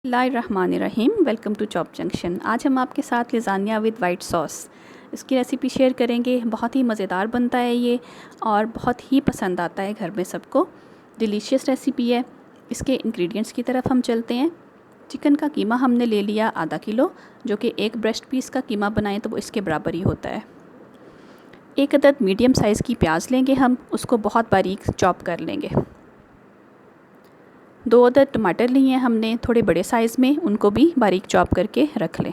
बिस्मिल्लाहिर्रहमानिर्रहीम। Welcome to chop junction. आज हम आपके साथ लज़ानिया विद वाइट सॉस इसकी रेसिपी शेयर करेंगे। बहुत ही मज़ेदार बनता है ये और बहुत ही पसंद आता है घर में सबको। डिलीशियस रेसिपी है। इसके इंग्रेडिएंट्स की तरफ हम चलते हैं। चिकन का कीमा हमने ले लिया आधा किलो, जो कि एक ब्रेस्ट पीस का कीमा बनाएं तो वो इसके बराबर ही होता है। एक अदद मीडियम साइज़ की प्याज लेंगे हम, उसको बहुत बारीक चॉप कर लेंगे। 2 अदद टमाटर लिए हैं हमने थोड़े बड़े साइज़ में, उनको भी बारीक चॉप करके रख लें।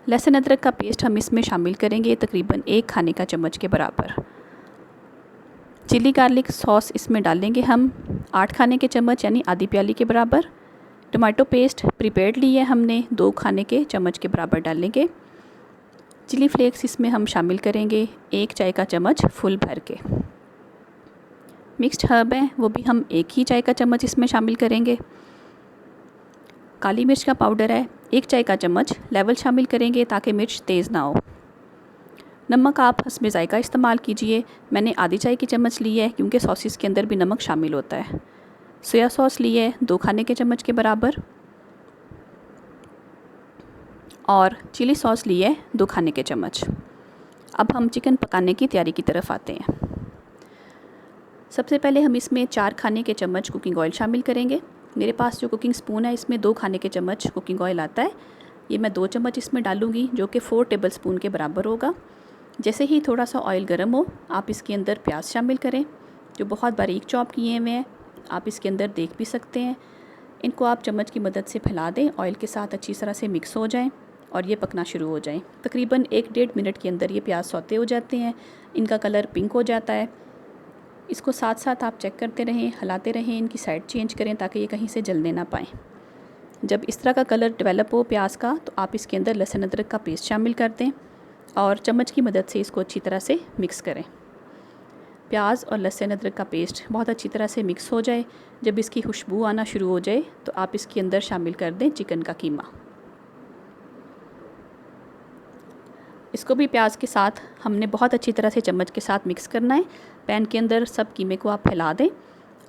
लहसुन अदरक का पेस्ट हम इसमें शामिल करेंगे तकरीबन 1 खाने का चम्मच के बराबर। चिली गार्लिक सॉस इसमें डालेंगे हम 8 खाने के चम्मच यानी आधी प्याली के बराबर। टमाटो पेस्ट प्रिपेयर्ड लिए हमने 2 खाने के चम्मच के बराबर डालेंगे। चिली फ्लेक्स इसमें हम शामिल करेंगे 1 चाय का चम्मच फुल भर के। मिक्स्ड हर्ब है वो भी हम 1 ही चाय का चम्मच इसमें शामिल करेंगे। काली मिर्च का पाउडर है 1 चाय का चम्मच लेवल शामिल करेंगे ताकि मिर्च तेज़ ना हो। नमक आप हस्बे ज़ायका इस्तेमाल कीजिए। मैंने आधी चाय की चम्मच ली है क्योंकि सॉसेस के अंदर भी नमक शामिल होता है। सोया सॉस ली है 2 खाने के चम्मच के बराबर और चिली सॉस ली है 2 खाने के चम्मच। अब हम चिकन पकाने की तैयारी की तरफ आते हैं। सबसे पहले हम इसमें 4 खाने के चम्मच कुकिंग ऑयल शामिल करेंगे। मेरे पास जो कुकिंग स्पून है इसमें 2 खाने के चम्मच कुकिंग ऑयल आता है। ये मैं 2 चम्मच इसमें डालूँगी जो कि 4 टेबल स्पून के बराबर होगा। जैसे ही थोड़ा सा ऑयल गर्म हो आप इसके अंदर प्याज शामिल करें जो बहुत बारीक चॉप किए हुए हैं। आप इसके अंदर देख भी सकते हैं। इनको आप चम्मच की मदद से फैला दें, ऑयल के साथ अच्छी तरह से मिक्स हो जाएँ और ये पकना शुरू हो जाएँ। तकरीबन 1-1.5 मिनट के अंदर ये प्याज सौते हो जाते हैं, इनका कलर पिंक हो जाता है। इसको साथ साथ आप चेक करते रहें, हिलाते रहें, इनकी साइड चेंज करें ताकि ये कहीं से जलने ना पाएँ। जब इस तरह का कलर डेवलप हो प्याज का तो आप इसके अंदर लहसुन अदरक का पेस्ट शामिल कर दें और चम्मच की मदद से इसको अच्छी तरह से मिक्स करें। प्याज और लहसुन अदरक का पेस्ट बहुत अच्छी तरह से मिक्स हो जाए, जब इसकी खुशबू आना शुरू हो जाए तो आप इसके अंदर शामिल कर दें चिकन का कीमा। इसको भी प्याज के साथ हमने बहुत अच्छी तरह से चम्मच के साथ मिक्स करना है। पैन के अंदर सब कीमे को आप फैला दें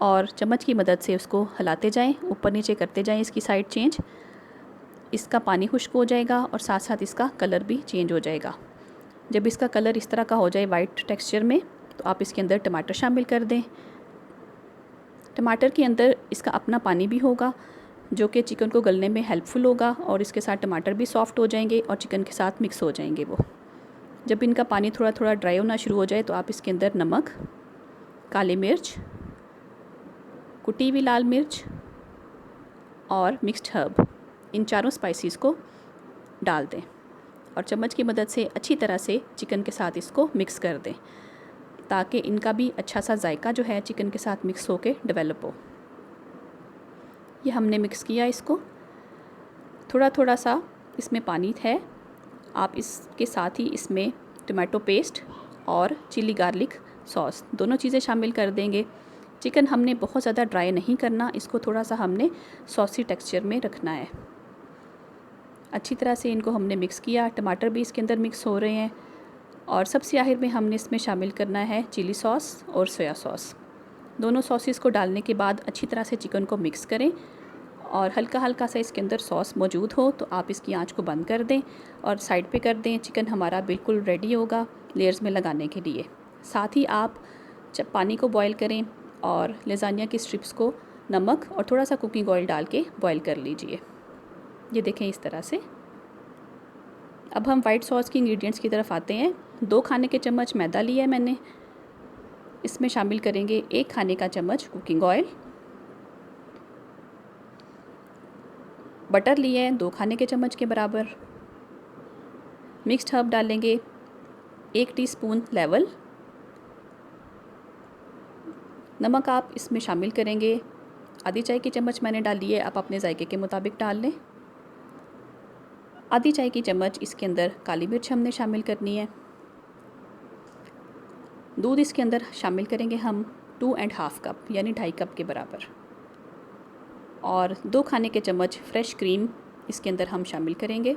और चम्मच की मदद से उसको हिलाते जाएं, ऊपर नीचे करते जाएं इसकी साइड चेंज। इसका पानी खुश्क हो जाएगा और साथ साथ इसका कलर भी चेंज हो जाएगा। जब इसका कलर इस तरह का हो जाए वाइट टेक्सचर में तो आप इसके अंदर टमाटर शामिल कर दें। टमाटर के अंदर इसका अपना पानी भी होगा जो कि चिकन को गलने में हेल्पफुल होगा और इसके साथ टमाटर भी सॉफ्ट हो जाएंगे और चिकन के साथ मिक्स हो जाएंगे वो। जब इनका पानी थोड़ा थोड़ा ड्राई होना शुरू हो जाए तो आप इसके अंदर नमक, काली मिर्च, कुटी हुई लाल मिर्च और मिक्स्ड हर्ब, इन चारों स्पाइसेस को डाल दें और चम्मच की मदद से अच्छी तरह से चिकन के साथ इसको मिक्स कर दें ताकि इनका भी अच्छा सा जायका जो है चिकन के साथ मिक्स होके डेवलप हो। ये हमने मिक्स किया इसको। थोड़ा थोड़ा सा इसमें पानी है। आप इसके साथ ही इसमें टमाटो पेस्ट और चिली गार्लिक सॉस दोनों चीज़ें शामिल कर देंगे। चिकन हमने बहुत ज़्यादा ड्राई नहीं करना, इसको थोड़ा सा हमने सॉसी टेक्सचर में रखना है। अच्छी तरह से इनको हमने मिक्स किया। टमाटर भी इसके अंदर मिक्स हो रहे हैं और सबसे आखिर में हमने इसमें शामिल करना है चिली सॉस और सोया सॉस। दोनों सॉसेस को डालने के बाद अच्छी तरह से चिकन को मिक्स करें और हल्का हल्का सा इसके अंदर सॉस मौजूद हो तो आप इसकी आंच को बंद कर दें और साइड पे कर दें। चिकन हमारा बिल्कुल रेडी होगा लेयर्स में लगाने के लिए। साथ ही आप जब पानी को बॉईल करें और लज़ानिया की स्ट्रिप्स को नमक और थोड़ा सा कुकिंग ऑयल डाल के बॉईल कर लीजिए। ये देखें इस तरह से। अब हम वाइट सॉस की इंग्रेडिएंट्स की तरफ आते हैं। 2 खाने के चम्मच मैदा लिया है मैंने। इसमें शामिल करेंगे 1 खाने का चम्मच कुकिंग ऑयल। बटर लिए हैं 2 खाने के चम्मच के बराबर। मिक्स्ड हर्ब डालेंगे 1 टीस्पून लेवल। नमक आप इसमें शामिल करेंगे आधी चाय की चम्मच मैंने डाली है, आप अपने जायके के मुताबिक डाल लें। आधी चाय की चम्मच इसके अंदर काली मिर्च हमने शामिल करनी है। दूध इसके अंदर शामिल करेंगे हम 2.5 कप यानी 2.5 कप के बराबर और 2 खाने के चम्मच फ्रेश क्रीम इसके अंदर हम शामिल करेंगे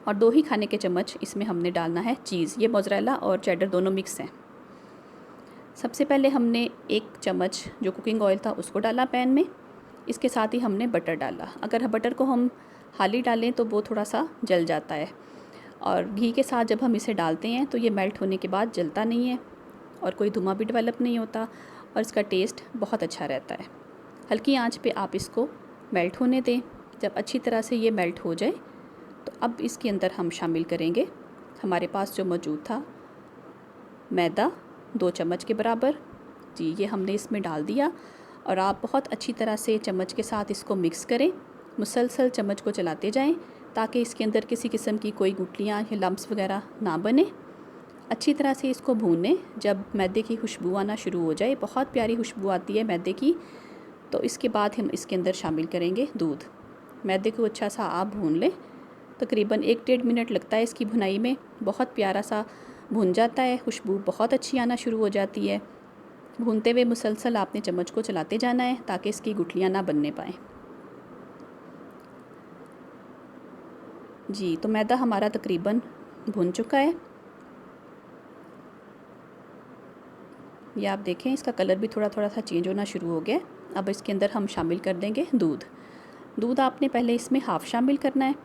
और 2 ही खाने के चम्मच इसमें हमने डालना है चीज़। ये मोज़रेला और चेडर दोनों मिक्स हैं। सबसे पहले हमने 1 चम्मच जो कुकिंग ऑयल था उसको डाला पैन में। इसके साथ ही हमने बटर डाला। अगर बटर को हम हाली डालें तो वो थोड़ा सा जल जाता है, और घी के साथ जब हम इसे डालते हैं तो ये मेल्ट होने के बाद जलता नहीं है और कोई धुआं भी डेवलप नहीं होता, और इसका टेस्ट बहुत अच्छा रहता है। हल्की आंच पे आप इसको मेल्ट होने दें। जब अच्छी तरह से ये मेल्ट हो जाए तो अब इसके अंदर हम शामिल करेंगे हमारे पास जो मौजूद था मैदा, 2 चम्मच के बराबर। जी, ये हमने इसमें डाल दिया, और आप बहुत अच्छी तरह से चम्मच के साथ इसको मिक्स करें। मुसलसल चम्मच को चलाते जाएं ताकि इसके अंदर किसी किस्म की कोई गुठलियाँ या लम्प्स वगैरह ना बने। अच्छी तरह से इसको भूनें। जब मैदे की खुशबू आना शुरू हो जाए, बहुत प्यारी खुशबू आती है मैदे की, तो इसके बाद हम इसके अंदर शामिल करेंगे दूध। मैदे को अच्छा सा आप भून लें, तकरीबन 1-1.5 मिनट लगता है इसकी भुनाई में। बहुत प्यारा सा भुन जाता है, खुशबू बहुत अच्छी आना शुरू हो जाती है। भूनते हुए मुसलसल आपने चम्मच को चलाते जाना है ताकि इसकी गुठलियाँ ना बनने पाएँ। जी, तो मैदा हमारा तकरीबन भुन चुका है। ये आप देखें, इसका कलर भी थोड़ा थोड़ा सा चेंज होना शुरू हो गया। अब इसके अंदर हम शामिल कर देंगे दूध। दूध आपने पहले इसमें हाफ़ शामिल करना है,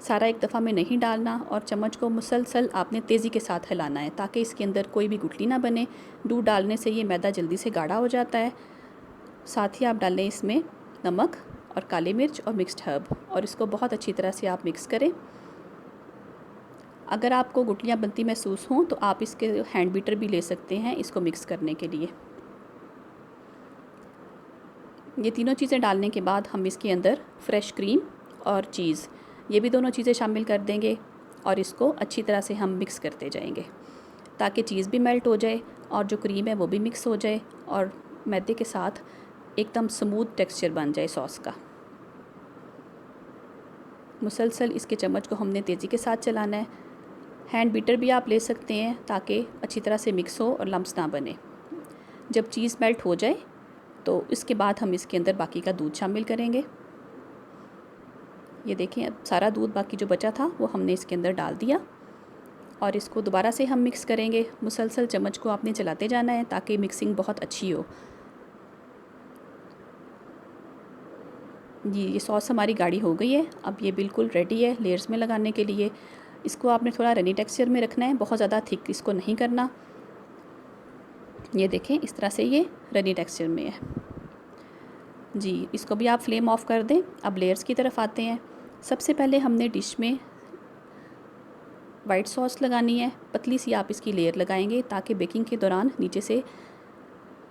सारा एक दफ़ा में नहीं डालना, और चम्मच को मुसलसल आपने तेज़ी के साथ हिलाना है ताकि इसके अंदर कोई भी गुठली ना बने। दूध डालने से ये मैदा जल्दी से गाढ़ा हो जाता है। साथ ही आप डालें इसमें नमक और काली मिर्च और मिक्स्ड हर्ब, और इसको बहुत अच्छी तरह से आप मिक्स करें। अगर आपको गुठलियाँ बनती महसूस हों तो आप इसके हैंड बीटर भी ले सकते हैं इसको मिक्स करने के लिए। ये तीनों चीज़ें डालने के बाद हम इसके अंदर फ्रेश क्रीम और चीज़, ये भी दोनों चीज़ें शामिल कर देंगे, और इसको अच्छी तरह से हम मिक्स करते जाएंगे ताकि चीज़ भी मेल्ट हो जाए और जो क्रीम है वो भी मिक्स हो जाए, और मैदे के साथ एकदम स्मूथ टेक्सचर बन जाए सॉस का। मुसलसल इसके चम्मच को हमने तेज़ी के साथ चलाना है। हैंड बीटर भी आप ले सकते हैं ताकि अच्छी तरह से मिक्स हो और लम्प्स ना बने। जब चीज़ मेल्ट हो जाए तो इसके बाद हम इसके अंदर बाकी का दूध शामिल करेंगे। ये देखें, अब सारा दूध बाकी जो बचा था वो हमने इसके अंदर डाल दिया, और इसको दोबारा से हम मिक्स करेंगे। मुसलसल चम्मच को आपने चलाते जाना है ताकि मिक्सिंग बहुत अच्छी हो। ये सॉस हमारी गाढ़ी हो गई है। अब ये बिल्कुल रेडी है लेयर्स में लगाने के लिए। इसको आपने थोड़ा रनी टेक्सचर में रखना है, बहुत ज़्यादा थिक इसको नहीं करना। ये देखें, इस तरह से ये रनी टेक्सचर में है। जी, इसको भी आप फ्लेम ऑफ कर दें। अब लेयर्स की तरफ आते हैं। सबसे पहले हमने डिश में वाइट सॉस लगानी है। पतली सी आप इसकी लेयर लगाएंगे ताकि बेकिंग के दौरान नीचे से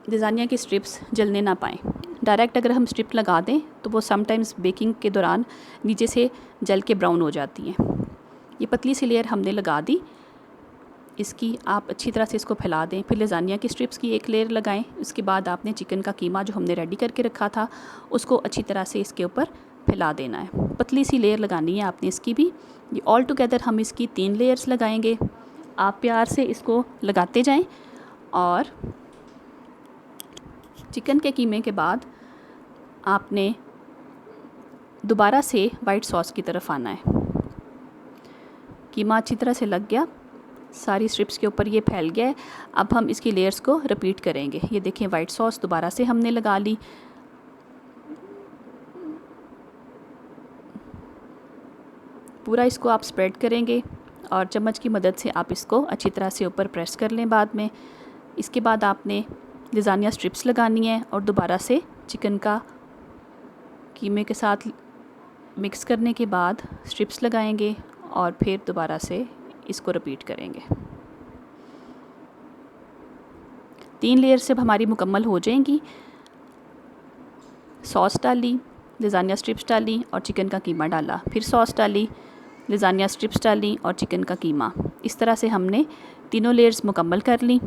लज़ानिया की स्ट्रिप्स जलने ना पाएँ। डायरेक्ट अगर हम स्ट्रिप लगा दें तो वो समटाइम्स बेकिंग के दौरान नीचे से जल के ब्राउन हो जाती हैं। ये पतली सी लेयर हमने लगा दी। इसकी आप अच्छी तरह से इसको फैला दें। फिर लज़ानिया की स्ट्रिप्स की एक लेयर लगाएं। उसके बाद आपने चिकन का कीमा जो हमने रेडी करके रखा था उसको अच्छी तरह से इसके ऊपर फैला देना है। पतली सी लेयर लगानी है आपने इसकी भी। ये ऑल टुगेदर हम इसकी 3 लेयर्स लगाएंगे। आप प्यार से इसको लगाते जाएं, और चिकन के कीमे के बाद आपने दोबारा से वाइट सॉस की तरफ आना है। कीमा अच्छी तरह से लग गया, सारी स्ट्रिप्स के ऊपर ये फैल गया है। अब हम इसकी लेयर्स को रिपीट करेंगे। ये देखें, वाइट सॉस दोबारा से हमने लगा ली। पूरा इसको आप स्प्रेड करेंगे और चम्मच की मदद से आप इसको अच्छी तरह से ऊपर प्रेस कर लें बाद में। इसके बाद आपने लज़ानिया स्ट्रिप्स लगानी है और दोबारा से चिकन का कीमे के साथ मिक्स करने के बाद स्ट्रिप्स लगाएंगे और फिर दोबारा से इसको रिपीट करेंगे। 3 लेयर से हमारी मुकम्मल हो जाएंगी। सॉस डाली, लज़ानिया स्ट्रिप्स डाली और चिकन का कीमा डाला, फिर सॉस डाली, लज़ानिया स्ट्रिप्स डाली और चिकन का कीमा। इस तरह से हमने तीनों लेयर्स मुकम्मल कर ली।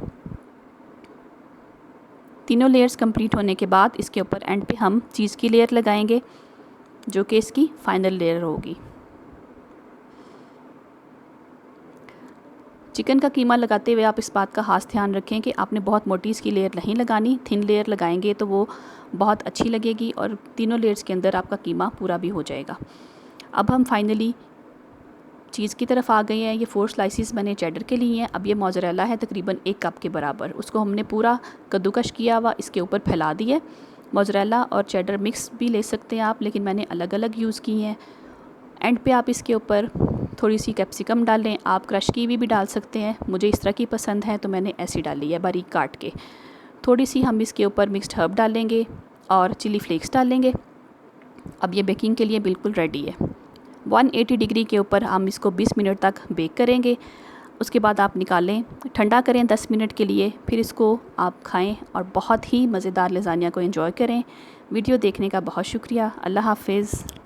तीनों लेयर्स कंप्लीट होने के बाद इसके ऊपर एंड पे हम चीज़ की लेयर लगाएंगे जो कि इसकी फाइनल लेयर होगी। चिकन का कीमा लगाते हुए आप इस बात का खास ध्यान रखें कि आपने बहुत मोटी इसकी लेयर नहीं लगानी। थिन लेयर लगाएंगे तो वो बहुत अच्छी लगेगी और तीनों लेयर्स के अंदर आपका कीमा पूरा भी हो जाएगा। अब हम फाइनली चीज़ की तरफ आ गए हैं। ये 4 स्लाइसिस मैंने चेडर के लिए हैं। अब ये मोज़रेला है तकरीबन 1 कप के बराबर। उसको हमने पूरा कद्दूकश किया हुआ इसके ऊपर फैला दिया मोज़रेला और चेडर मिक्स भी ले सकते हैं आप, लेकिन मैंने अलग अलग यूज़ की हैं। एंड पे आप इसके ऊपर थोड़ी सी कैप्सिकम डालें, आप क्रश की भी डाल सकते हैं, मुझे इस तरह की पसंद है तो मैंने ऐसी डाली है बारीक काट के। थोड़ी सी हम इसके ऊपर मिक्स्ड हर्ब डालेंगे और चिली फ्लेक्स डालेंगे। अब ये बेकिंग के लिए बिल्कुल रेडी है। 180 डिग्री के ऊपर हम इसको 20 मिनट तक बेक करेंगे। उसके बाद आप निकालें, ठंडा करें 10 मिनट के लिए, फिर इसको आप खाएं और बहुत ही मज़ेदार लज़ानिया को एंजॉय करें। वीडियो देखने का बहुत शुक्रिया। अल्लाह हाफ़िज़।